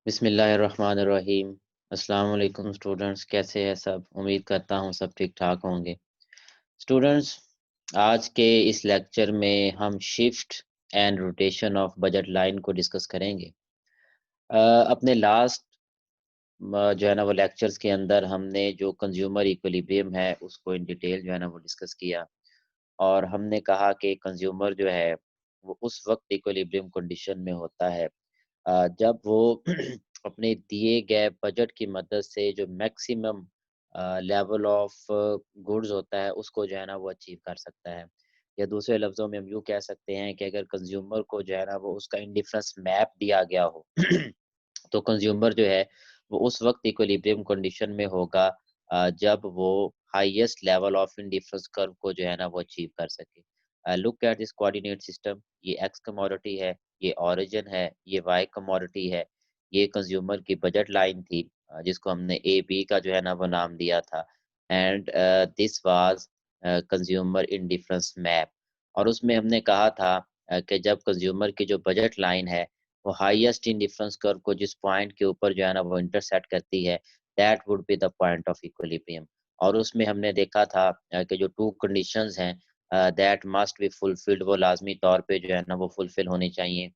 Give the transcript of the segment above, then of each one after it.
बिस्मिल्लाहिर्रहमानिर्रहीम। अस्सलाम वालेकुम स्टूडेंट्स, कैसे हैं सब? उम्मीद करता हूँ सब ठीक ठाक होंगे। स्टूडेंट्स, आज के इस लेक्चर में हम shift and rotation of budget line को डिस्कस करेंगे। अपने लास्ट जो है ना वो लेक्चर्स के अंदर हमने जो कंज्यूमर इक्विलिब्रियम है उसको इन डिटेल जो है ना वो डिस्कस किया और हमने कहा कि कंज्यूमर जो है वो उस वक्त इक्विलिब्रियम कंडीशन में होता है जब वो अपने दिए गए बजट की मदद से जो मैक्सिमम लेवल ऑफ गुड्स होता है उसको जो है ना वो अचीव कर सकता है। या दूसरे लफ्ज़ों में हम यूँ कह सकते हैं कि अगर कंज्यूमर को जो है ना वो उसका इंडिफरेंस मैप दिया गया हो तो कंज्यूमर जो है वो उस वक्त इक्विलिब्रियम कंडीशन में होगा जब वो highest level of indifference curve को जो है ना वो अचीव कर सके। Look at this coordinate system. ये एक्स कमोडिटी है, ये ओरिजिन है, ये वाई कमोडिटी है, ये कंज्यूमर की बजट लाइन थी जिसको हमने ए बी का जो है ना वो नाम दिया था। And this was consumer indifference map. और उसमें हमने कहा था कि जब कंज्यूमर की जो बजट लाइन है वो हाईएस्ट इन डिफरेंस कर्व को जिस पॉइंट के ऊपर जो है ना वो इंटरसेक्ट करती है, that would be the point of equilibrium. और उसमें हमने देखा था कि जो टू कंडीशंस हैं दैट मस्ट बी फुलफिल्ड, वो लाजमी तौर पे जो है ना वो फुलफिल होनी चाहिए।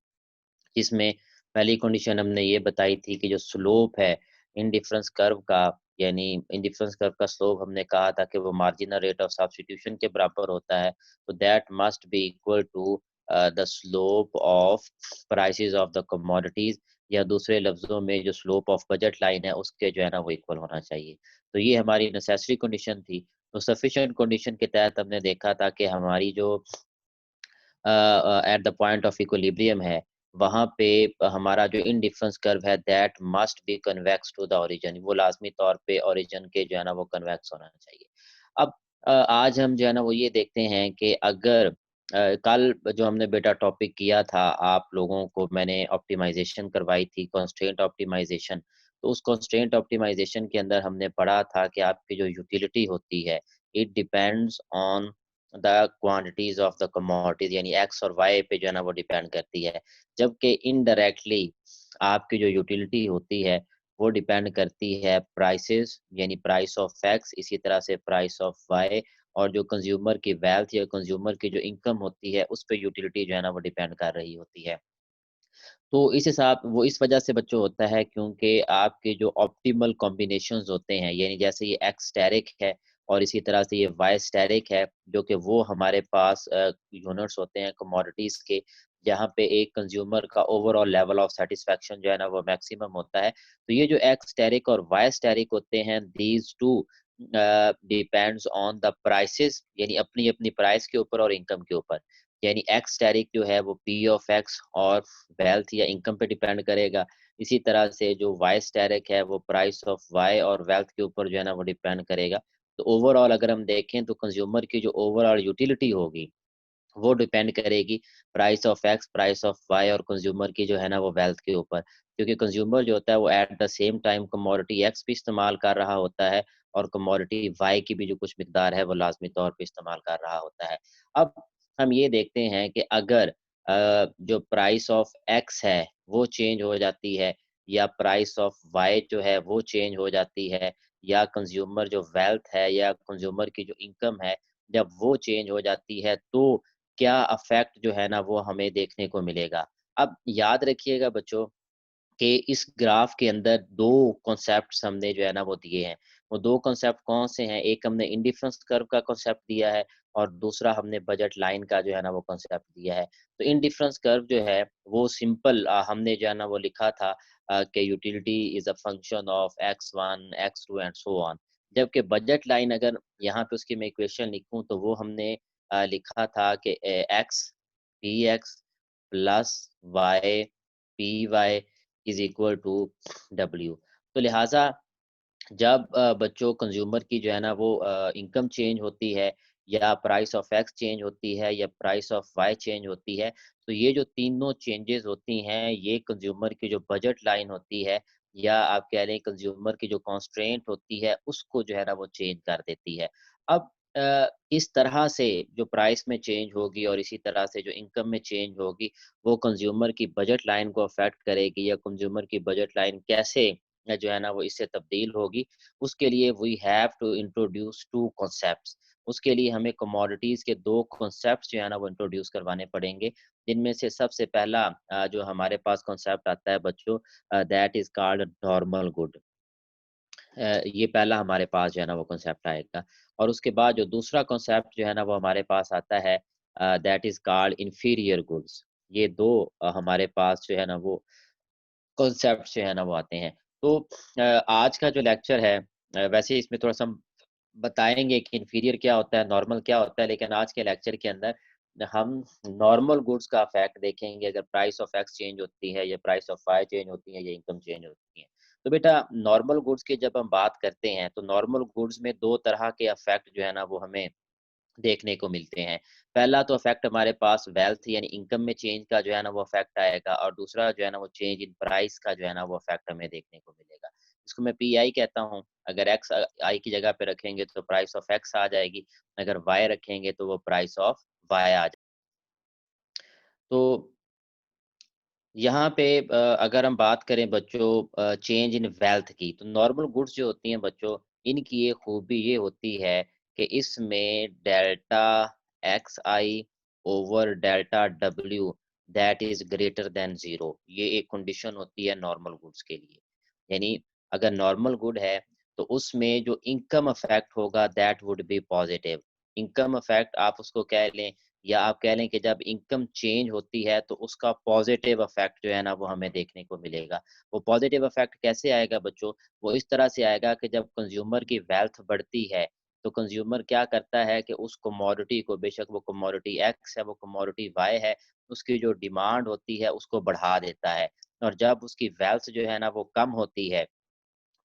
जिसमें पहली कंडीशन हमने ये बताई थी कि जो स्लोप है इन डिफरेंस कर्व का, यानी इन डिफरेंस कर्व का स्लोप हमने कहा था कि वो मार्जिनल रेट ऑफ सब्स्टिट्यूशन के बराबर होता है। तो that must be equal to the slope of prices of the commodities, या दूसरे लफ्जों में जो स्लोप ऑफ बजट लाइन है उसके जो है ना वो इक्वल होना चाहिए। तो ये हमारी नेसेसरी कंडीशन थी। तो सफिशिएंट कंडीशन के तहत हमने देखा था कि हमारी जो at the point of equilibrium है, वहाँ पे हमारा जो इंडिफरेंस कर्व है that must be convex to the origin, वो लाजमी तौर पे ओरिजिन के जो है ना वो कन्वेक्स होना चाहिए। अब आज हम जो है ना वो ये देखते हैं कि अगर कल जो हमने बेटा टॉपिक किया था, आप लोगों को मैंने ऑप्टिमाइजेशन करवाई थी, कंस्ट्रेंट ऑप्टिमाइजेशन। तो उस कंस्ट्रेंट ऑप्टिमाइजेशन के अंदर हमने पढ़ा था कि आपकी जो यूटिलिटी होती है, it depends on the quantities of the commodities, यानी एक्स और वाई पे जो है ना वो डिपेंड करती है। जबकि इनडायरेक्टली आपकी जो यूटिलिटी होती है वो डिपेंड करती है प्राइसेस, यानी प्राइस ऑफ एक्स, इसी तरह से प्राइस ऑफ वाई, और जो कंज्यूमर की वेल्थ या कंज्यूमर की जो इनकम होती है उस पे यूटिलिटी जो है ना वो डिपेंड कर रही होती है। तो इस हिसाब वो इस वजह से बच्चों होता है क्योंकि आपके जो ऑप्टिमल कॉम्बिनेशंस होते हैं, यानी जैसे ये एक्स स्टेरिक है और इसी तरह से ये वाई स्टेरिक है, जो कि वो हमारे पास यूनिट्स होते हैं कमोडिटीज के, जहाँ पे एक कंज्यूमर का ओवरऑल लेवल ऑफ सेटिस्फेक्शन जो है ना वो मैक्सिमम होता है। तो ये जो एक्स स्टेरिक और वाई स्टेरिक होते हैं, these two depends on the prices, यानी अपनी अपनी प्राइस के ऊपर और इनकम के ऊपर। यानी एक्स स्टेरिक जो है वो पी ऑफ एक्स और वेल्थ या इनकम पे डिपेंड करेगा। इसी तरह से जो वाई स्टेरिक है वो प्राइस ऑफ वाई और वेल्थ के ऊपर जो है ना वो डिपेंड करेगा। तो ओवरऑल अगर हम देखें तो कंज्यूमर की जो ओवरऑल यूटिलिटी होगी वो डिपेंड करेगी price of X, price of Y और कंज्यूमर की जो है ना वो वेल्थ के ऊपर। क्योंकि कंज्यूमर जो होता है वो at the same time commodity x भी इस्तेमाल कर रहा होता है और कमोडिटी वाई की भी जो कुछ मिकदार है वो लाजमी तौर पे इस्तेमाल कर रहा होता है। अब हम ये देखते हैं कि अगर जो प्राइस ऑफ एक्स है वो चेंज हो जाती है, या प्राइस ऑफ वाई जो है वो चेंज हो जाती है, या कंज्यूमर जो वेल्थ है या कंज्यूमर की जो इनकम है जब वो चेंज हो जाती है, तो क्या इफ़ेक्ट जो है ना वो हमें देखने को मिलेगा। अब याद रखिएगा बच्चों कि इस ग्राफ के अंदर 2 कॉन्सेप्ट्स हमने जो है ना वो दिए हैं। वो 2 कॉन्सेप्ट कौन से हैं? एक हमने इंडिफरेंस कर्व का कॉन्सेप्ट दिया है और दूसरा हमने बजट लाइन का जो है ना वो कॉन्सेप्ट दिया है। तो इंडिफरेंस कर्व जो है वो सिंपल हमने जो है ना वो लिखा था कि utility is a function of x1, x2 and so on. जबकि बजट लाइन अगर यहाँ पे उसकी मैं इक्वेशन लिखूँ तो वो हमने लिखा था कि X P X plus Y P Y is equal to W. तो लिहाजा जब बच्चों कंज्यूमर की जो है ना वो इनकम चेंज होती है, या प्राइस ऑफ एक्स चेंज होती है, या प्राइस ऑफ वाई चेंज होती है, तो ये जो तीनों चेंजेस होती हैं ये कंज्यूमर की जो बजट लाइन होती है, या आप कह लें कंज्यूमर की जो कॉन्स्ट्रेंट होती है उसको जो है ना वो चेंज कर देती है। अब इस तरह से जो प्राइस में चेंज होगी और इसी तरह से जो इनकम में चेंज होगी, वो कंज़्यूमर की बजट लाइन को अफ़ेक्ट करेगी या कंज़्यूमर की बजट लाइन कैसे जो है ना वो इससे तब्दील होगी, उसके लिए we have to introduce 2 concepts. उसके लिए हमें कमोडिटीज़ के 2 कॉन्सेप्ट्स जो है ना वो इंट्रोड्यूस करवाने पड़ेंगे, जिनमें से सबसे पहला जो हमारे पास कॉन्सेप्ट आता है बच्चों that is called normal good. ये पहला हमारे पास जो है ना वो कॉन्सेप्ट आएगा और उसके बाद जो दूसरा कॉन्सेप्ट जो है ना वो हमारे पास आता है that is called inferior goods. ये 2 हमारे पास जो है ना वो कॉन्सेप्ट जो है ना वो आते हैं। तो आज का जो लेक्चर है वैसे इसमें थोड़ा-सा हम बताएँगे कि इंफीरियर क्या होता है, नॉर्मल क्या होता है, लेकिन आज के लेक्चर के अंदर हम नॉर्मल गुड्स का इफ़ेक्ट देखेंगे अगर प्राइस ऑफ एक्स चेंज होती है या प्राइस ऑफ वाई चेंज होती है या इनकम चेंज होती है। तो बेटा नॉर्मल गुड्स की जब हम बात करते हैं, तो नॉर्मल गुड्स में 2 तरह के इफ़ेक्ट जो है ना वो हमें देखने को मिलते हैं। पहला तो इफ़ेक्ट हमारे पास वेल्थ यानी इनकम में चेंज का जो है ना वो इफ़ेक्ट आएगा और दूसरा जो है ना वो चेंज इन प्राइस का जो है ना वो इफ़ेक्ट हमें देखने को मिलेगा। इसको मैं पीआई कहता हूँ। अगर एक्स आई की जगह पे रखेंगे तो प्राइस ऑफ एक्स आ जाएगी, अगर वाई रखेंगे तो वो प्राइस ऑफ वाई आ जाए। तो यहाँ पे अगर हम बात करें बच्चों चेंज इन वेल्थ की, तो नॉर्मल गुड्स जो होती हैं बच्चों, इनकी ये खूबी ये होती है कि इसमें delta XI over delta W that is greater than 0 ये एक कंडीशन होती है नॉर्मल गुड्स के लिए। यानी अगर नॉर्मल गुड है, तो उसमें जो इनकम इफ़ेक्ट होगा that would be positive. Income effect आप उसको कह लें या आप कह लें कि जब इनकम चेंज होती है तो उसका पॉजिटिव इफेक्ट जो है ना वो हमें देखने को मिलेगा। वो पॉजिटिव इफेक्ट कैसे आएगा बच्चों? वो इस तरह से आएगा कि जब कंज्यूमर की वेल्थ बढ़ती है, तो कंज्यूमर क्या करता है कि उस कमोडिटी को बेशक वो कमोडिटी एक्स है, वो कमोडिटी वाई है, उसकी जो डिमांड होती है उसको बढ़ा देता है। और जब उसकी वेल्थ जो है ना वो कम होती है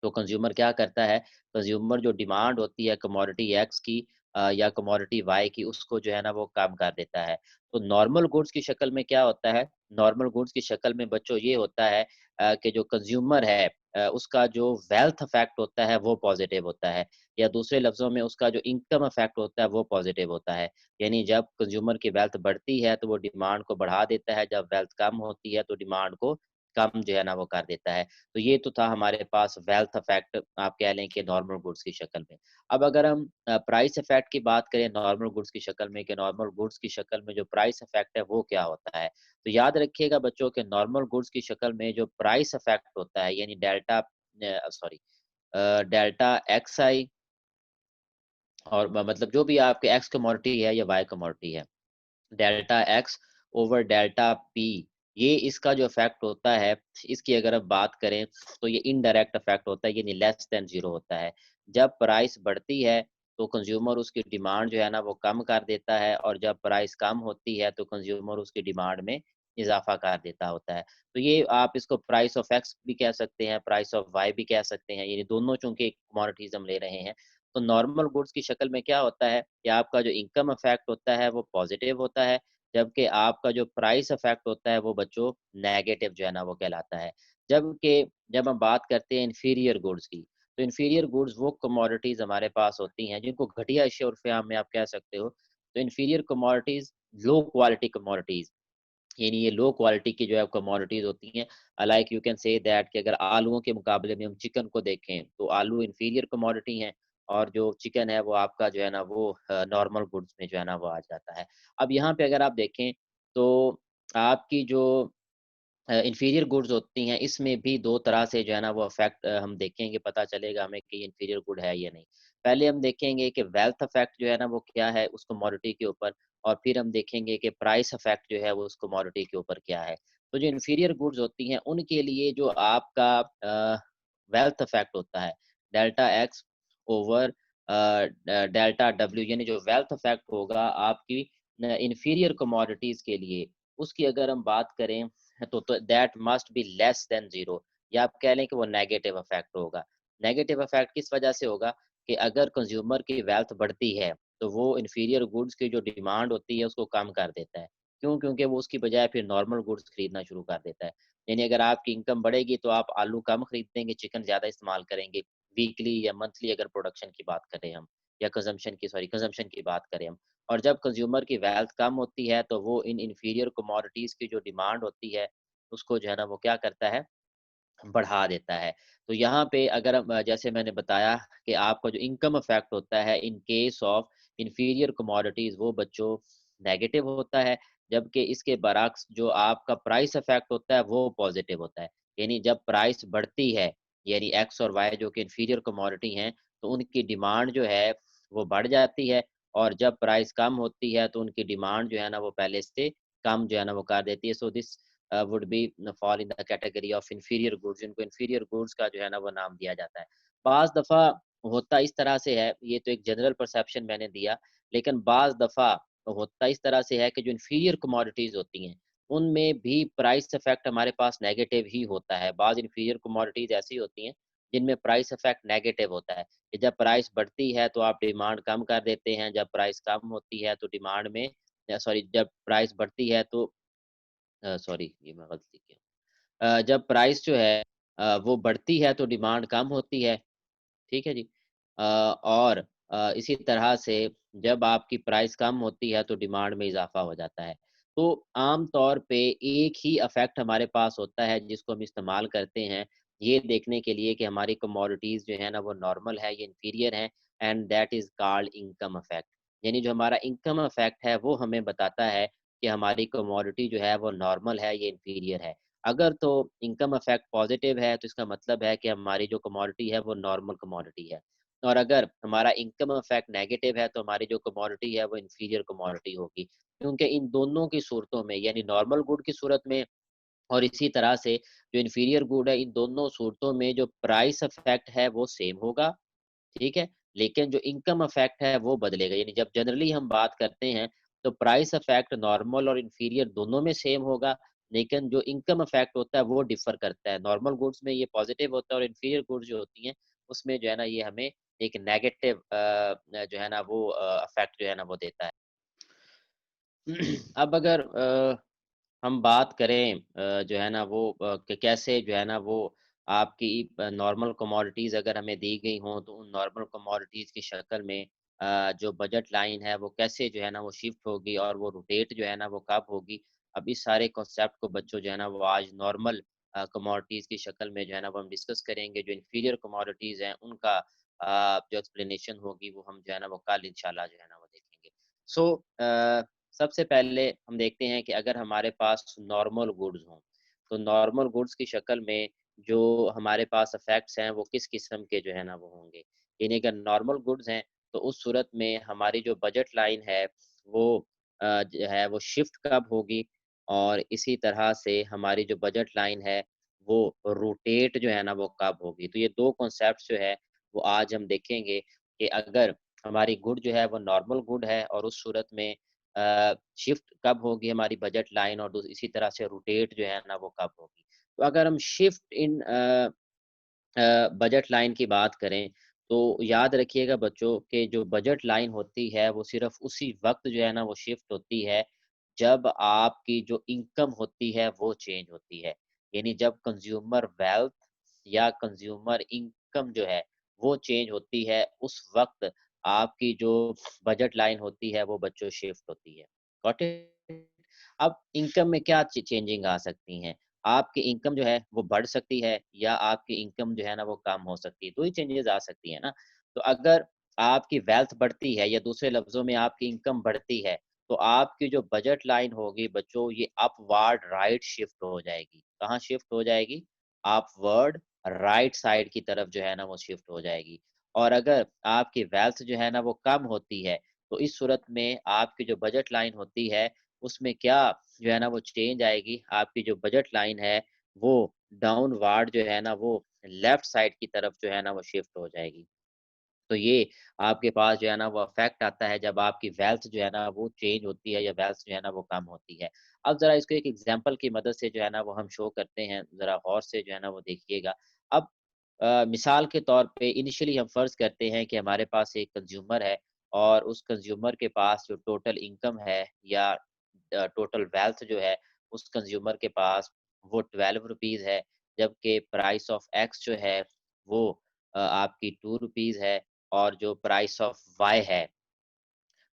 तो कंज्यूमर क्या करता है, कंज्यूमर जो डिमांड होती है कमोडिटी एक्स की या कमोडिटी वाई की उसको जो है ना वो कम कर देता है। तो नॉर्मल गुड्स की शक्ल में क्या होता है, नॉर्मल गुड्स की शक्ल में बच्चों ये होता है कि जो कंज्यूमर है उसका जो वेल्थ इफेक्ट होता है वो पॉजिटिव होता है या दूसरे लफ्ज़ों में उसका जो इनकम इफेक्ट होता है वो पॉजिटिव होता है। यानी जब कंज्यूमर की वेल्थ बढ़ती है तो वो डिमांड को बढ़ा देता है, जब वेल्थ कम होती है तो डिमांड को कम जो है ना वो कर देता है। तो ये तो था हमारे पास वेल्थ इफेक्ट आप कह लें कि नॉर्मल गुड्स की शक्ल में। अब अगर हम प्राइस इफेक्ट की बात करें नॉर्मल गुड्स की शक्ल में कि नॉर्मल गुड्स की शक्ल में जो प्राइस इफेक्ट है वो क्या होता है? तो याद रखिएगा बच्चों कि नॉर्मल गुड्स की शक्ल में जो प्राइस इफेक्ट होता है यानी डेल्टा एक्सआई और मतलब जो भी आपके एक्स कमोडिटी है या वाई कमोडिटी है। Delta x over delta P ये इसका जो इफेक्ट होता है, इसकी अगर अब बात करें तो ये इनडायरेक्ट इफेक्ट होता है यानी लेस देन 0 होता है। जब प्राइस बढ़ती है तो कंज्यूमर उसकी डिमांड जो है ना वो कम कर देता है और जब प्राइस कम होती है तो कंज्यूमर उसकी डिमांड में इज़ाफ़ा कर देता होता है। तो ये आप इसको प्राइस ऑफ एक्स भी कह सकते हैं, प्राइस ऑफ वाई भी कह सकते हैं, ये दोनों चूँकि कमोडिटीज़ हम ले रहे हैं। तो नॉर्मल गुड्स की शक्ल में क्या होता है कि आपका जो इनकम इफेक्ट होता है वो पॉजिटिव होता है, जबकि आपका जो प्राइस इफेक्ट होता है वो बच्चों नेगेटिव जो है ना वो कहलाता है। जबकि जब हम बात करते हैं इन्फीरियर गुड्स की, तो इन्फीरियर गुड्स वो कमोडिटीज़ हमारे पास होती हैं जिनको घटिया अशिया उर्फ़-ए-आम में आप कह सकते हो। तो inferior commodities low quality commodities यानी ये लो क्वालिटी की जो है कमोडिटीज़ होती हैं। Like you can say that कि अगर आलूओं के मुकाबले में हम चिकन को देखें, तो आलू इन्फीरियर कमोडिटी हैं और जो चिकन है वो आपका जो है ना वो नॉर्मल गुड्स में जो है ना वो आ जाता है। अब यहाँ पे अगर आप देखें तो आपकी जो इन्फीरियर गुड्स होती हैं, इसमें भी 2 तरह से जो है ना वो इफ़ेक्ट हम देखेंगे, पता चलेगा हमें कि ये इन्फीरियर गुड है या नहीं। पहले हम देखेंगे कि वेल्थ इफ़ेक्ट जो है ना वो क्या है उस कमोडिटी के ऊपर और फिर हम देखेंगे कि प्राइस इफ़ेक्ट जो है वो उस कमोडिटी के ऊपर क्या है। तो जो इन्फीरियर गुड्स होती हैं, उनके लिए जो आपका वेल्थ इफ़ेक्ट होता है, delta x over delta W यानी जो वेल्थ इफ़ेक्ट होगा आपकी इन्फीरियर कमोडिटीज़ के लिए, उसकी अगर हम बात करें तो that must be less than 0 या आप कह लें कि वो नेगेटिव इफेक्ट होगा। नेगेटिव इफेक्ट किस वजह से होगा कि अगर कंज्यूमर की वेल्थ बढ़ती है, तो वो इन्फीरियर गुड्स की जो डिमांड होती है उसको कम कर देता है। क्यों? क्योंकि वो उसकी बजाय फिर नॉर्मल गुड्स खरीदना शुरू कर देता है। यानी अगर आपकी इनकम बढ़ेगी तो आप आलू कम खरीदेंगे, चिकन ज़्यादा इस्तेमाल करेंगे, वीकली या मंथली अगर प्रोडक्शन की बात करें हम। या कंज़म्पशन की बात करें हम। और जब कंज़्यूमर की वेल्थ कम होती है, तो वो इन इन्फीरियर कमोडिटीज़ की जो डिमांड होती है, उसको जो है ना वो क्या करता है, बढ़ा देता है। तो यहाँ पे अगर हम जैसे मैंने बताया कि आपका जो इनकम इफ़ेक्ट होता है in case of inferior commodities, वो बच्चों नेगेटिव होता है, जबकि इसके बरअक्स जो आपका प्राइस इफ़ेक्ट होता है वो पॉज़िटिव होता है। यानी जब प्राइस बढ़ती है, यानी एक्स और वाई जो कि इंफीरियर कमोडिटी हैं, तो उनकी डिमांड जो है वो बढ़ जाती है, और जब प्राइस कम होती है तो उनकी डिमांड जो है ना वो पहले से कम जो है ना वो कर देती है। So this would be fall in the category of inferior goods, जिनको इंफीरियर गुड्स का जो है ना वो नाम दिया जाता है। बाज़ दफ़ा होता इस तरह से है, ये तो एक जनरल परसेप्शन मैंने दिया, लेकिन बाज़ दफ़ा होता इस तरह से है कि जो इंफीरियर कमोडिटीज़ होती हैं, उनमें भी प्राइस इफ़ेक्ट हमारे पास नेगेटिव ही होता है। बाज़ इंफीरियर कमोडिटीज़ ऐसी होती हैं, जिनमें प्राइस इफ़ेक्ट नेगेटिव होता है, कि जब प्राइस बढ़ती है तो आप डिमांड कम कर देते हैं, जब प्राइस कम होती है तो डिमांड में सॉरी, जब प्राइस बढ़ती है तो सॉरी, ये मैं गलती किया। जब प्राइस जो है वो बढ़ती है तो डिमांड कम होती है, ठीक है जी। और इसी तरह से जब आपकी प्राइस कम होती है तो डिमांड में इज़ाफ़ा हो जाता है। तो आम तौर पे एक ही इफ़ेक्ट हमारे पास होता है जिसको हम इस्तेमाल करते हैं, ये देखने के लिए कि हमारी कमोडिटीज़ जो है ना वो नॉर्मल है या इंफीरियर है, and that is called income effect. यानी जो हमारा इनकम इफ़ेक्ट है वो हमें बताता है कि हमारी कमोडिटी जो है वो नॉर्मल है या इंफीरियर है। अगर तो इनकम इफ़ेक्ट पॉज़िटिव है, तो इसका मतलब है कि हमारी जो कमोडिटी है वो नॉर्मल कमोडिटी है। और अगर हमारा इनकम इफ़ेक्ट नेगेटिव है, तो हमारी जो कमोडिटी है वो इंफीरियर कमोडिटी होगी। क्योंकि इन दोनों की सूरतों में, यानी नॉर्मल गुड की सूरत में और इसी तरह से जो इंफीरियर गुड है, इन दोनों सूरतों में जो प्राइस इफ़ेक्ट है वो सेम होगा, ठीक है? लेकिन जो इनकम इफ़ेक्ट है वो बदलेगा। यानी जब जनरली हम बात करते हैं तो प्राइस इफ़ेक्ट नॉर्मल और इंफीरियर दोनों में सेम होगा, लेकिन जो इनकम इफ़ेक्ट होता है वो डिफ़र करता है। नॉर्मल गुड्स में ये पॉज़िटिव होता है, और इंफीरियर गुड्स जो होती हैं उसमें जो है ना ये हमें एक नेगेटिव जो है ना वो इफ़ेक्ट जो है ना वो देता है। अब अगर हम बात करें जो है ना वो कि कैसे जो है ना वो आपकी नॉर्मल कमोडिटीज़ अगर हमें दी गई हों, तो उन नॉर्मल कमोडिटीज़ की शक्ल में जो बजट लाइन है वो कैसे जो है ना वो शिफ्ट होगी, और वो रोटेट जो है ना वो कब होगी। अब इस सारे कॉन्सेप्ट को बच्चों जो है ना वो आज नॉर्मल कमोडिटीज़ की शक्ल में जो है ना वो हम डिस्कस करेंगे। जो इन्फीरियर कमोडिटीज़ हैं उनका जो एक्सप्लेनेशन होगी वो हम जो है ना वो कल इंशाल्लाह जो है ना वो देखेंगे। सो सबसे पहले हम देखते हैं कि अगर हमारे पास नॉर्मल गुड्स हों, तो नॉर्मल गुड्स की शक्ल में जो हमारे पास इफ़ेक्ट्स हैं, वो किस किस्म के जो है ना वो होंगे। यानी अगर नॉर्मल गुड्स हैं, तो उस सूरत में हमारी जो बजट लाइन है, वो जो है वो शिफ्ट कब होगी, और इसी तरह से हमारी जो बजट लाइन है, वो रोटेट जो है ना वो कब होगी। तो ये 2 कॉन्सेप्ट्स जो है, वो आज हम देखेंगे कि अगर हमारी गुड जो है वो नॉर्मल गुड है, और उस सूरत में शिफ्ट कब होगी हमारी बजट लाइन, और इसी तरह से रोटेट जो है ना वो कब होगी। तो अगर हम शिफ्ट इन बजट लाइन की बात करें, तो याद रखिएगा बच्चों कि जो बजट लाइन होती है वो सिर्फ़ उसी वक़्त जो है ना वो शिफ्ट होती है, जब आपकी जो इनकम होती है वो चेंज होती है। यानी जब कंज़्यूमर वेल्थ या कंज़्यूमर इनकम जो है वो चेंज होती है, उस वक़्त आपकी जो बजट लाइन होती है वो बच्चों शिफ्ट होती है। Got it? अब इनकम में क्या चेंजिंग आ सकती हैं? आपकी इनकम जो है वो बढ़ सकती है, या आपकी इनकम जो है ना वो कम हो सकती है, 2 ही चेंजेज़ आ सकती हैं ना। तो अगर आपकी वेल्थ बढ़ती है, या दूसरे लफ्ज़ों में आपकी इनकम बढ़ती है, तो आपकी जो बजट लाइन होगी बच्चों, ये अपवार्ड राइट शिफ्ट हो जाएगी। कहाँ शिफ्ट हो जाएगी? अपवर्ड राइट साइड की तरफ जो है ना वो शिफ्ट हो जाएगी। और अगर आपकी वेल्थ जो है ना वो कम होती है, तो इस सूरत में आपकी जो बजट लाइन होती है, उसमें क्या जो है ना वो चेंज आएगी, आपकी जो बजट लाइन है, वो डाउनवार्ड जो है ना वो लेफ्ट साइड की तरफ जो है ना वो शिफ्ट हो जाएगी। तो ये आपके पास जो है ना वो इफ़ेक्ट आता है जब आपकी वेल्थ जो है ना वो चेंज होती है, या वेल्थ जो है ना वो कम होती है। अब ज़रा इसको एक एग्ज़ाम्पल की मदद से जो है ना वो हम शो करते हैं, ज़रा गौर से जो है ना वो देखिएगा। अब मिसाल के तौर पे इनिशियली हम फ़र्ज़ करते हैं कि हमारे पास एक कंज़्यूमर है, और उस कंज़्यूमर के पास जो टोटल इनकम है, या टोटल वेल्थ जो है उस कंज़्यूमर के पास वो ₹12 है, जबकि प्राइस ऑफ एक्स जो है वो आपकी ₹2 है, और जो प्राइस ऑफ वाई है,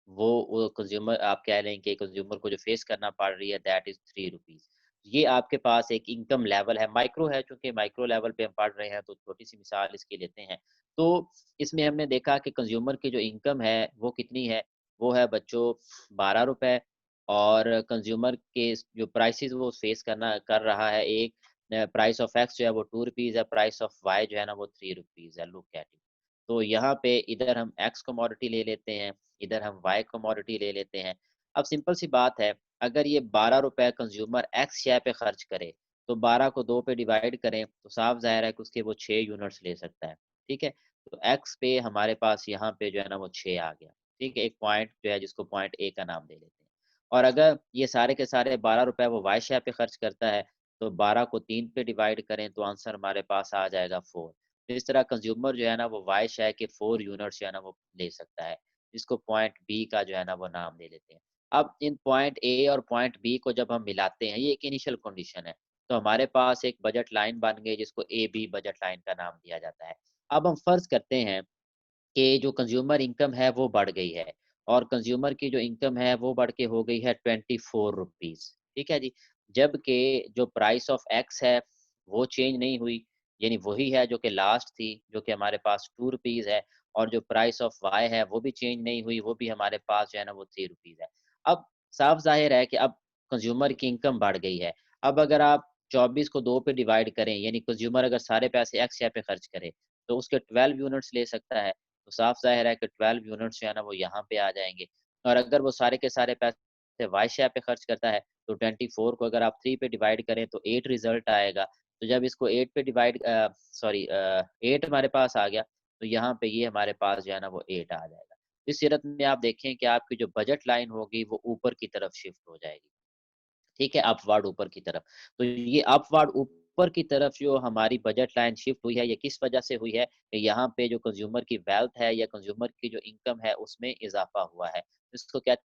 वो कंज़्यूमर आप कह रहे हैं कि कंज़्यूमर को जो फेस करना पड़ रही है दैट इज़ ₹3। ये आपके पास एक इनकम लेवल है, माइक्रो है, चूँकि माइक्रो लेवल पे हम पढ़ रहे हैं तो छोटी-सी मिसाल इसकी लेते हैं। तो इसमें हमने देखा कि कंज़्यूमर की जो इनकम है वो कितनी है? वो है बच्चों ₹12 और कंज़्यूमर के जो प्राइसेज़ वो फेस कर रहा है, एक प्राइस ऑफ एक्स जो है वो ₹2 है, प्राइस ऑफ वाई जो है ना वो ₹3 है, लुक एट इट। तो यहाँ पे इधर हम एक्स कमोडिटी ले लेते हैं, इधर हम वाई कमोडिटी ले लेते हैं। अब सिंपल सी बात है, अगर ये ₹12 कंज़्यूमर एक्स शै पे खर्च करे, तो 12 को 2 पे डिवाइड करें, तो साफ ज़ाहिर है कि उसके वो 6 यूनिट्स ले सकता है, ठीक है? तो एक्स पे हमारे पास यहाँ पे जो है ना वो 6 आ गया, ठीक है? एक पॉइंट जो है जिसको पॉइंट ए का नाम दे लेते हैं। और अगर ये सारे के सारे ₹12 वो वाई शै पे खर्च करता है, तो 12 को 3 पे डिवाइड करें तो आंसर हमारे पास आ जाएगा 4। तो इस तरह कंज़्यूमर जो है ना वो वाई शै के 4 यूनिट्स जो है ना वो ले सकता है, जिसको पॉइंट बी का जो है ना वो नाम दे देते हैं। अब इन पॉइंट ए और पॉइंट बी को जब हम मिलाते हैं, ये एक इनिशियल कंडीशन है, तो हमारे पास एक बजट लाइन बन गई जिसको ए बी बजट लाइन का नाम दिया जाता है। अब हम फर्ज़ करते हैं कि जो कंज़्यूमर इनकम है वो बढ़ गई है और कंज़्यूमर की जो इनकम है वो बढ़ के हो गई है ₹24, ठीक है जी? जबकि जो प्राइस ऑफ एक्स है वो चेंज नहीं हुई, यानी वही है जो कि लास्ट थी, जो कि हमारे पास ₹2 है और जो प्राइस ऑफ वाई है वो भी चेंज नहीं हुई, वो भी हमारे पास जो है ना वो ₹3 है। अब साफ ज़ाहिर है कि अब कंज़्यूमर की इनकम बढ़ गई है। अब अगर आप 24 को 2 पे डिवाइड करें, यानी कंज़्यूमर अगर सारे पैसे एक्स शै पे खर्च करे, तो उसके 12 यूनिट्स ले सकता है। तो साफ ज़ाहिर है कि 12 यूनिट्स जो है ना वो यहाँ पे आ जाएँगे और अगर वो सारे के सारे पैसे वाई शै पे खर्च करता है, तो 24 को अगर आप 3 पे डिवाइड करें तो 8 रिज़ल्ट आएगा। तो जब इसको 8 पे 8 हमारे पास आ गया, तो यहाँ पे ये हमारे पास जो है ना वो 8 आ जाएगा। इस सूरत में आप देखें कि आपकी जो बजट लाइन होगी वो ऊपर की तरफ शिफ्ट हो जाएगी। ठीक है, अपवार्ड ऊपर की तरफ। तो ये अपवार्ड ऊपर की तरफ जो हमारी बजट लाइन शिफ्ट हुई है, ये किस वजह से हुई है? कि यहाँ पे जो कंज़्यूमर की वेल्थ है या कंज़्यूमर की जो इनकम है, उसमें इज़ाफ़ा हुआ है। इसको कहते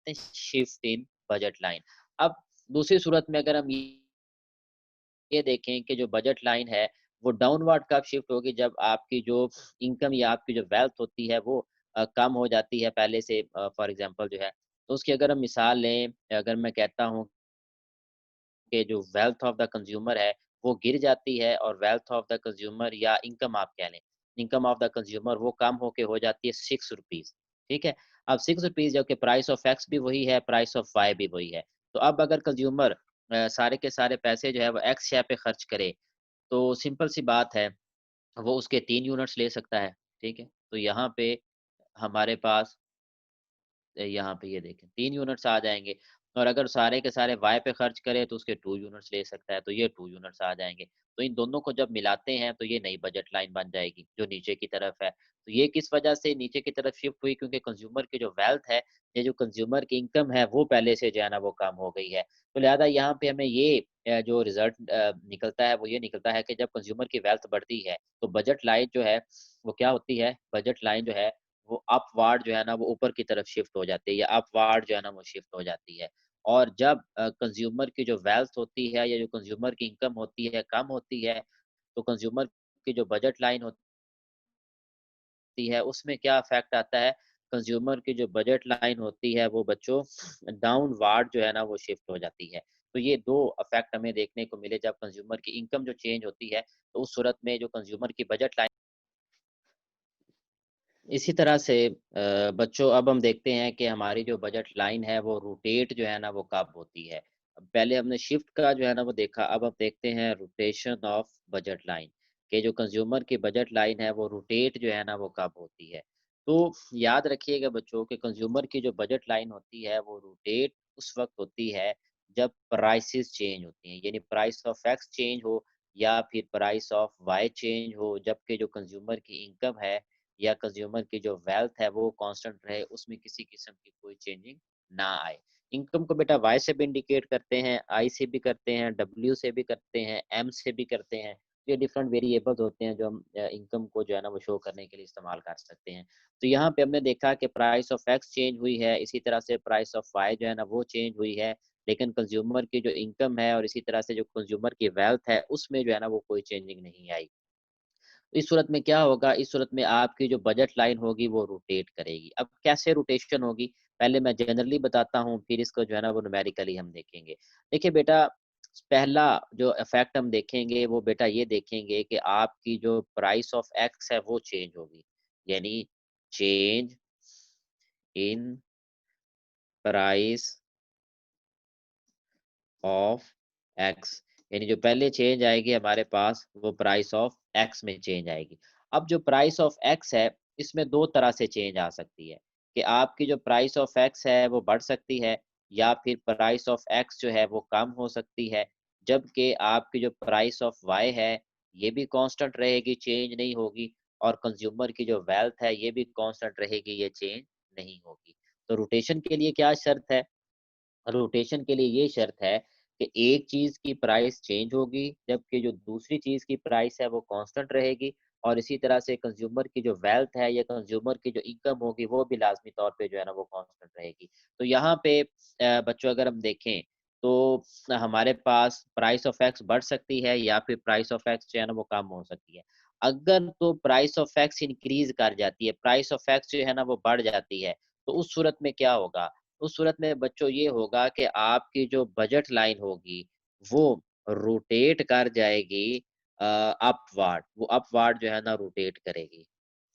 हैं शिफ्ट इन बजट लाइन। अब दूसरी सूरत में अगर हम ये देखें कि जो बजट लाइन है, वो डाउनवर्ड कब शिफ्ट होगी? जब आपकी जो इनकम या आपकी जो वेल्थ होती है, वो कम हो जाती है पहले से फॉर एग्ज़ाम्पल जो है। तो उसकी अगर हम मिसाल लें, अगर मैं कहता हूँ कि जो वेल्थ ऑफ द कंज्यूमर है, वो गिर जाती है और वेल्थ ऑफ द कंज्यूमर या इनकम आप कह लें, इनकम ऑफ द कंज्यूमर वो कम होके हो जाती है ₹6, ठीक है? अब ₹6 जबकि प्राइस ऑफ एक्स भी वही है, प्राइस ऑफ वाई भी वही है। तो अब अगर कंज्यूमर सारे के सारे पैसे जो है वो एक्स शै पे खर्च करे, तो सिंपल सी बात है, वो उसके 3 यूनिट्स ले सकता है, ठीक है? तो यहाँ पे हमारे पास यहाँ पे ये देखें 3 यूनिट्स आ जाएँगे और अगर सारे के सारे वाई पे खर्च करें तो उसके 2 यूनिट्स ले सकता है, तो ये 2 यूनिट्स आ जाएँगे। तो इन दोनों को जब मिलाते हैं तो ये नई बजट लाइन बन जाएगी, जो नीचे की तरफ है। तो ये किस वजह से नीचे की तरफ शिफ्ट हुई क्योंकि कंज़्यूमर की जो वेल्थ है, ये जो कंज़्यूमर की इनकम है वो पहले से जो है ना वो कम हो गई है। तो लिहाज़ा यहाँ पे हमें ये जो रिज़ल्ट निकलता है वो ये निकलता है कि जब कंज़्यूमर की वेल्थ बढ़ती है, तो बजट लाइन जो है वो क्या होती है? बजट लाइन जो है वो अपवार्ड जो है ना वो ऊपर की तरफ शिफ्ट हो जाती है या अपवार्ड जो है ना वो शिफ्ट हो जाती है। और जब कंज़्यूमर की जो वेल्थ होती है या जो कंज़्यूमर की इनकम होती है, कम होती है, तो कंज़्यूमर की जो बजट लाइन होती है, उसमें क्या इफ़ेक्ट आता है, कंज़्यूमर की जो बजट लाइन होती है, वो बच्चों डाउनवार्ड जो है ना वो शिफ्ट हो जाती है। तो ये 2 इफ़ेक्ट हमें देखने को मिले जब कंज़्यूमर की इनकम जो चेंज होती है, तो उस सूरत में जो कंज़्यूमर की बजट लाइन इसी तरह से बच्चों अब हम देखते हैं कि हमारी जो बजट लाइन है वो रोटेट जो है ना वो कब होती है। अब पहले हमने शिफ्ट का जो है ना वो देखा, अब हम देखते हैं रोटेशन ऑफ बजट लाइन कि जो कंज्यूमर की बजट लाइन है वो रोटेट जो है ना वो कब होती है। तो याद रखिएगा बच्चों कि कंज्यूमर की जो बजट लाइन होती है वो रोटेट उस वक़्त होती है जब प्राइसेज़ चेंज होती हैं, यानी प्राइस ऑफ एक्स चेंज हो या फिर प्राइस ऑफ वाई चेंज हो, जबकि जो कंज्यूमर की इनकम है या कंज्यूमर की जो वेल्थ है वो कांस्टेंट रहे, उसमें किसी किस्म की कोई चेंजिंग ना आए। इनकम को बेटा वाई से भी इंडिकेट करते हैं, आई से भी करते हैं, डब्ल्यू से भी करते हैं, एम से भी करते हैं। ये डिफरेंट वेरिएबल्स होते हैं जो हम इनकम को जो है ना वो शो करने के लिए इस्तेमाल कर सकते हैं। तो यहाँ पे हमने देखा कि प्राइस ऑफ एक्स चेंज हुई है, इसी तरह से प्राइस ऑफ वाई जो है ना वो चेंज हुई है, लेकिन कंज्यूमर की जो इनकम है और इसी तरह से जो कंज्यूमर की वेल्थ है, उसमें जो है ना वो कोई चेंजिंग नहीं आई। इस सूरत में क्या होगा, इस सूरत में आपकी जो बजट लाइन होगी वो रोटेट करेगी। अब कैसे रोटेशन होगी, पहले मैं जनरली बताता हूँ, फिर इसको जो है ना वो न्यूमेरिकली हम देखेंगे। देखिए बेटा, पहला जो इफ़ेक्ट हम देखेंगे वो बेटा ये देखेंगे कि आपकी जो प्राइस ऑफ एक्स है वो चेंज होगी। यानी change in price of x, यानी जो पहले चेंज आएगी हमारे पास वो प्राइस ऑफ एक्स में चेंज आएगी। अब जो प्राइस ऑफ एक्स है, इसमें 2 तरह से चेंज आ सकती है कि आपकी जो प्राइस ऑफ एक्स है वो बढ़ सकती है या फिर प्राइस ऑफ एक्स जो है वो कम हो सकती है। जबकि आपकी जो प्राइस ऑफ वाई है, ये भी कांस्टेंट रहेगी, चेंज नहीं होगी, और कंज्यूमर की जो वेल्थ है ये भी कांस्टेंट रहेगी, ये चेंज नहीं होगी। तो रोटेशन के लिए क्या शर्त है? रोटेशन के लिए ये शर्त है कि एक चीज़ की प्राइस चेंज होगी, जबकि जो दूसरी चीज़ की प्राइस है वो कांस्टेंट रहेगी, और इसी तरह से कंज़्यूमर की जो वेल्थ है या कंज़्यूमर की जो इनकम होगी वो भी लाज़मी तौर पे जो है ना वो कांस्टेंट रहेगी। तो यहाँ पे बच्चों अगर हम देखें तो हमारे पास प्राइस ऑफ एक्स बढ़ सकती है या फिर प्राइस ऑफ एक्स जो है ना वो कम हो सकती है। अगर तो प्राइस ऑफ एक्स इंक्रीज़ कर जाती है, प्राइस ऑफ एक्स जो है ना वो बढ़ जाती है, तो उस सूरत में क्या होगा? उस सूरत में बच्चों ये होगा कि आपकी जो बजट लाइन होगी, वो रोटेट कर जाएगी अपवार्ड, वो अपवार्ड जो है ना रोटेट करेगी,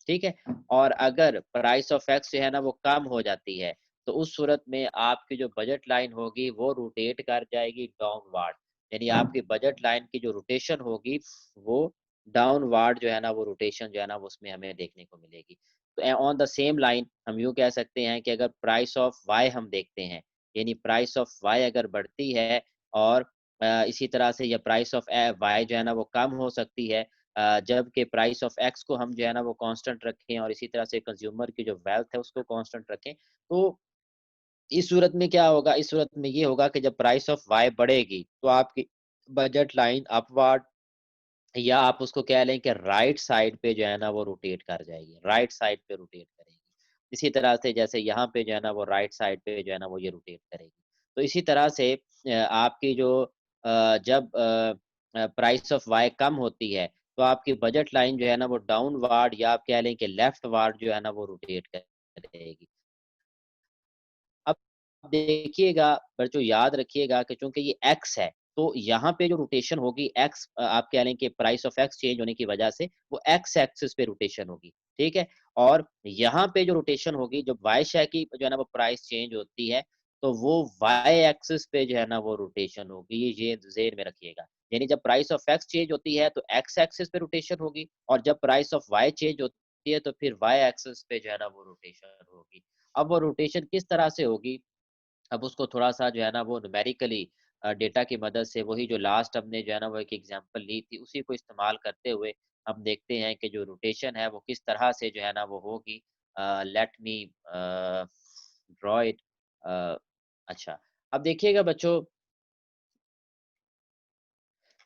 ठीक है? और अगर प्राइस ऑफ एक्स जो है ना वो कम हो जाती है, तो उस सूरत में आपकी जो बजट लाइन होगी वो रोटेट कर जाएगी डाउनवार्ड, यानी आपकी बजट लाइन की जो रोटेशन होगी, वो डाउनवार्ड जो है ना वो रोटेशन जो है ना वो उसमें हमें देखने को मिलेगी। तो ऑन द सेम लाइन हम यूँ कह सकते हैं कि अगर प्राइस ऑफ वाई हम देखते हैं, यानी प्राइस ऑफ वाई अगर बढ़ती है और इसी तरह से या प्राइस ऑफ वाई जो है ना वो कम हो सकती है, जबकि प्राइस ऑफ एक्स को हम जो है ना वो कांस्टेंट रखें और इसी तरह से कंज्यूमर की जो वेल्थ है उसको कांस्टेंट रखें, तो इस सूरत में क्या होगा, इस सूरत में ये होगा कि जब प्राइस ऑफ वाई बढ़ेगी, तो आपकी बजट लाइन अपवार्ड या आप उसको कह लें कि राइट साइड पे जो है ना वो रोटेट कर जाएगी, राइट साइड पे रोटेट करेगी। इसी तरह से जैसे यहाँ पे जो है ना वो राइट साइड पे जो है ना वो ये रोटेट करेगी। तो इसी तरह से आपकी जो जब प्राइस ऑफ वाई कम होती है, तो आपकी बजट लाइन जो है ना वो डाउनवार्ड या आप कह लें कि लेफ्टवार्ड जो है ना वो रोटेट करेगी। अब देखिएगा, बच्चों याद रखिएगा कि चूँकि ये एक्स है, तो यहाँ पे जो रोटेशन होगी एक्स, आप कह लें कि प्राइस ऑफ एक्स चेंज होने की वजह से वो एक्स एक्सिस पे रोटेशन होगी, ठीक है? और यहाँ पे जो रोटेशन होगी, जब वाई शेयर की जो है ना वो प्राइस चेंज होती है, तो वो वाई एक्सिस पे जो है ना वो रोटेशन होगी, ये ज़हन में रखिएगा। यानी जब प्राइस ऑफ एक्स चेंज होती है, तो एक्स एक्सिस पे रोटेशन होगी, और जब प्राइस ऑफ वाई चेंज होती है, तो फिर वाई एक्सिस पे जो है ना वो रोटेशन होगी। अब वो रोटेशन किस तरह से होगी, अब उसको थोड़ा-सा जो है ना वो न्यूमेरिकली डेटा की मदद से, वही जो लास्ट हमने जो है ना वो एक एग्ज़ाम्पल ली थी, उसी को इस्तेमाल करते हुए हम देखते हैं कि जो रोटेशन है वो किस तरह से जो है ना वो होगी। Let me draw it. Uh, अच्छा, अब देखिएगा बच्चों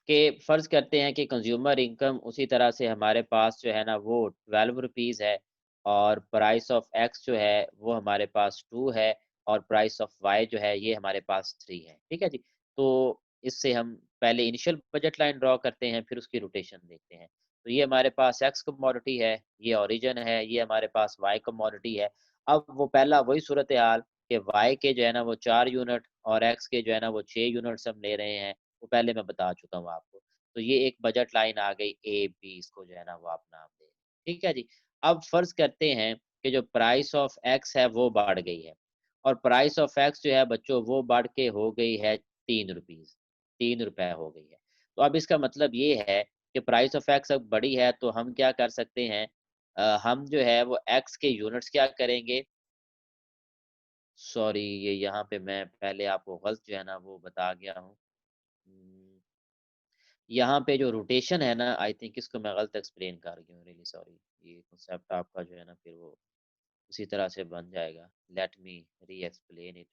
कि फ़र्ज़ करते हैं कि कंज़्यूमर इनकम उसी तरह से हमारे पास जो है ना वो ₹12 है, और प्राइस ऑफ एक्स जो है वो हमारे पास 2 है, और प्राइस ऑफ वाई जो है ये हमारे पास 3 है। ठीक है जी? तो इससे हम पहले इनिशियल बजट लाइन ड्रॉ करते हैं, फिर उसकी रोटेशन देखते हैं। तो ये हमारे पास एक्स कमोडिटी है, ये ओरिजिन है, ये हमारे पास वाई कमोडिटी है। अब वो पहला वही सूरत-ए-हाल कि वाई के जो है ना वो 4 यूनिट और एक्स के जो है ना वो 6 यूनिट्स हम ले रहे हैं। वो पहले मैं बता चुका हूँ आपको। तो ये एक बजट लाइन आ गई ए, बी, इसको जो है ना वो आप नाम दें। ठीक है जी? अब फ़र्ज़ करते हैं कि जो प्राइस ऑफ एक्स है वो बढ़ गई है, और प्राइस ऑफ एक्स जो है बच्चों वो बढ़ के हो गई है ₹3, ₹3 हो गई है। तो अब इसका मतलब ये है कि प्राइस ऑफ एक्स अब बढ़ी है, तो हम क्या कर सकते हैं, हम जो है वो एक्स के यूनिट्स क्या करेंगे, सॉरी ये यहाँ पे मैं पहले आपको गलत जो है ना वो बता गया हूँ। उम, यहाँ पे जो रोटेशन है ना, आई थिंक इसको मैं गलत एक्सप्लेन कर गया हूँ, रियली सॉरी। ये कांसेप्ट आपका जो है ना फिर वो उसी तरह से बन जाएगा। Let me re-explain it.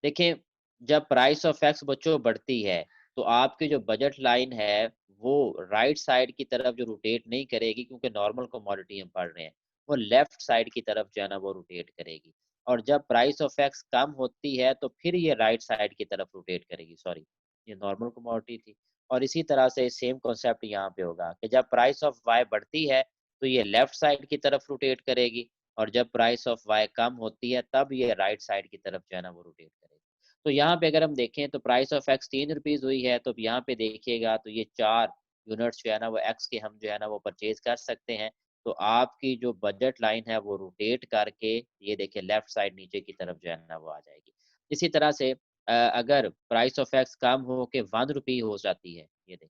देखिए, जब प्राइस ऑफ एक्स बच्चों बढ़ती है, तो आपकी जो बजट लाइन है, वो राइट साइड की तरफ जो रोटेट नहीं करेगी, क्योंकि नॉर्मल कमोडिटी हम पढ़ रहे हैं, वो लेफ्ट साइड की तरफ जो है ना वो रोटेट करेगी। और जब प्राइस ऑफ एक्स कम होती है, तो फिर ये राइट साइड की तरफ रोटेट करेगी, सॉरी। ये नॉर्मल कमोडिटी थी। और इसी तरह से सेम कॉन्सेप्ट यहाँ पे होगा कि जब प्राइस ऑफ वाई बढ़ती है तो ये लेफ्ट साइड की तरफ रोटेट करेगी, और जब प्राइस ऑफ वाई कम होती है तब ये राइट साइड की तरफ जो है ना वो रोटेट करेगी। तो यहाँ पे अगर हम देखें तो प्राइस ऑफ एक्स 3 रुपीज़ हुई है, तो यहाँ पे देखिएगा तो ये 4 यूनिट्स जो है ना वो एक्स के हम जो है ना वो परचेज़ कर सकते हैं। तो आपकी जो बजट लाइन है वो रोटेट करके ये देखिए लेफ्ट साइड नीचे की तरफ जो है ना वो आ जाएगी। इसी तरह से अगर प्राइस ऑफ एक्स कम हो के 1 रुपी हो जाती है, ये देखिए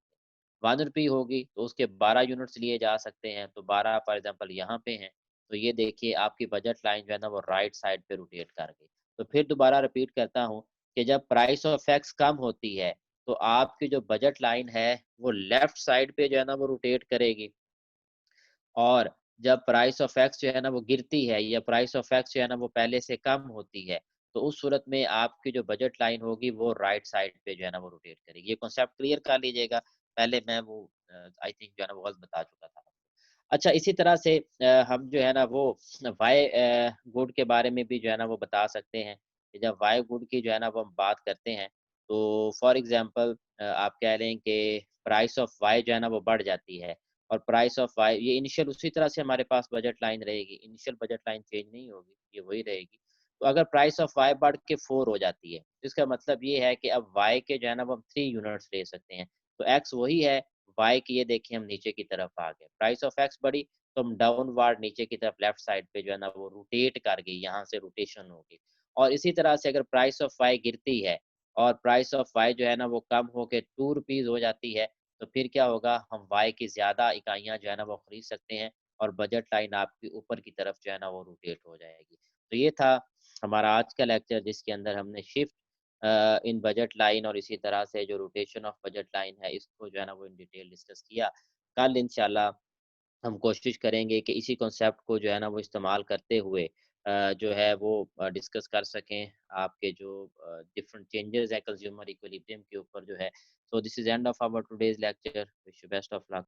1 रुपी होगी तो उसके 12 यूनिट्स लिए जा सकते हैं, तो 12 फॉर एग्ज़ाम्पल यहाँ पे हैं, तो ये देखिए आपकी बजट लाइन जो है ना वो राइट साइड पे रोटेट कर गई। तो फिर दोबारा रिपीट करता हूँ कि जब प्राइस ऑफ एक्स कम होती है, तो आपकी जो बजट लाइन है वो लेफ्ट साइड पे जो है ना वो रोटेट करेगी। और जब प्राइस ऑफ एक्स जो है ना वो गिरती है या प्राइस ऑफ एक्स जो है ना वो पहले से कम होती है, तो उस सूरत में आपकी जो बजट लाइन होगी वो राइट साइड पे जो है ना वो रोटेट करेगी। ये कॉन्सेप्ट क्लियर कर लीजिएगा। पहले मैं वो आई थिंक जो है ना वो गलत बता चुका था। अच्छा, इसी तरह से हम जो है ना वो वाई गुड के बारे में भी जो है ना वो बता सकते हैं कि जब वाई गुड की जो है ना वो हम बात करते हैं, तो फॉर एग्ज़ाम्पल आप कह लें कि प्राइस ऑफ वाई जो है ना वो बढ़ जाती है, और प्राइस ऑफ वाई ये इनिशियल उसी तरह से हमारे पास बजट लाइन रहेगी, इनिशियल बजट लाइन चेंज नहीं होगी, ये वही रहेगी। तो अगर प्राइस ऑफ वाई बढ़ के 4 हो जाती है, तो इसका मतलब ये है कि अब वाई के जो है ना वो हम 3 यूनिट्स ले सकते हैं। तो एक्स वही है, वाई की ये देखिए हम नीचे की तरफ आ गए। प्राइस ऑफ एक्स बढ़ी तो हम डाउनवार्ड नीचे की तरफ लेफ्ट साइड पे जो है ना वो रोटेट कर गई, यहाँ से रोटेशन होगी। और इसी तरह से अगर प्राइस ऑफ वाई गिरती है और प्राइस ऑफ वाई जो है ना वो कम होके 2 रुपीज़ हो जाती है, तो फिर क्या होगा, हम वाई की ज़्यादा इकाइयाँ जो है ना वो खरीद सकते हैं, और बजट लाइन आपकी ऊपर की तरफ जो है ना वो रोटेट हो जाएगी। तो ये था हमारा आज का लेक्चर, जिसके अंदर हमने शिफ्ट इन बजट लाइन और इसी तरह से जो रोटेशन ऑफ बजट लाइन है इसको जो है ना वो इन डिटेल डिस्कस किया। कल इंशाल्लाह हम कोशिश करेंगे कि इसी कॉन्सेप्ट को जो है ना वो इस्तेमाल करते हुए जो है वो डिस्कस कर सकें आपके जो डिफरेंट चेंजेस हैं कंज्यूमर इक्विलिब्रियम के ऊपर जो है। So this is end of our today's lecture. Wish you best of luck.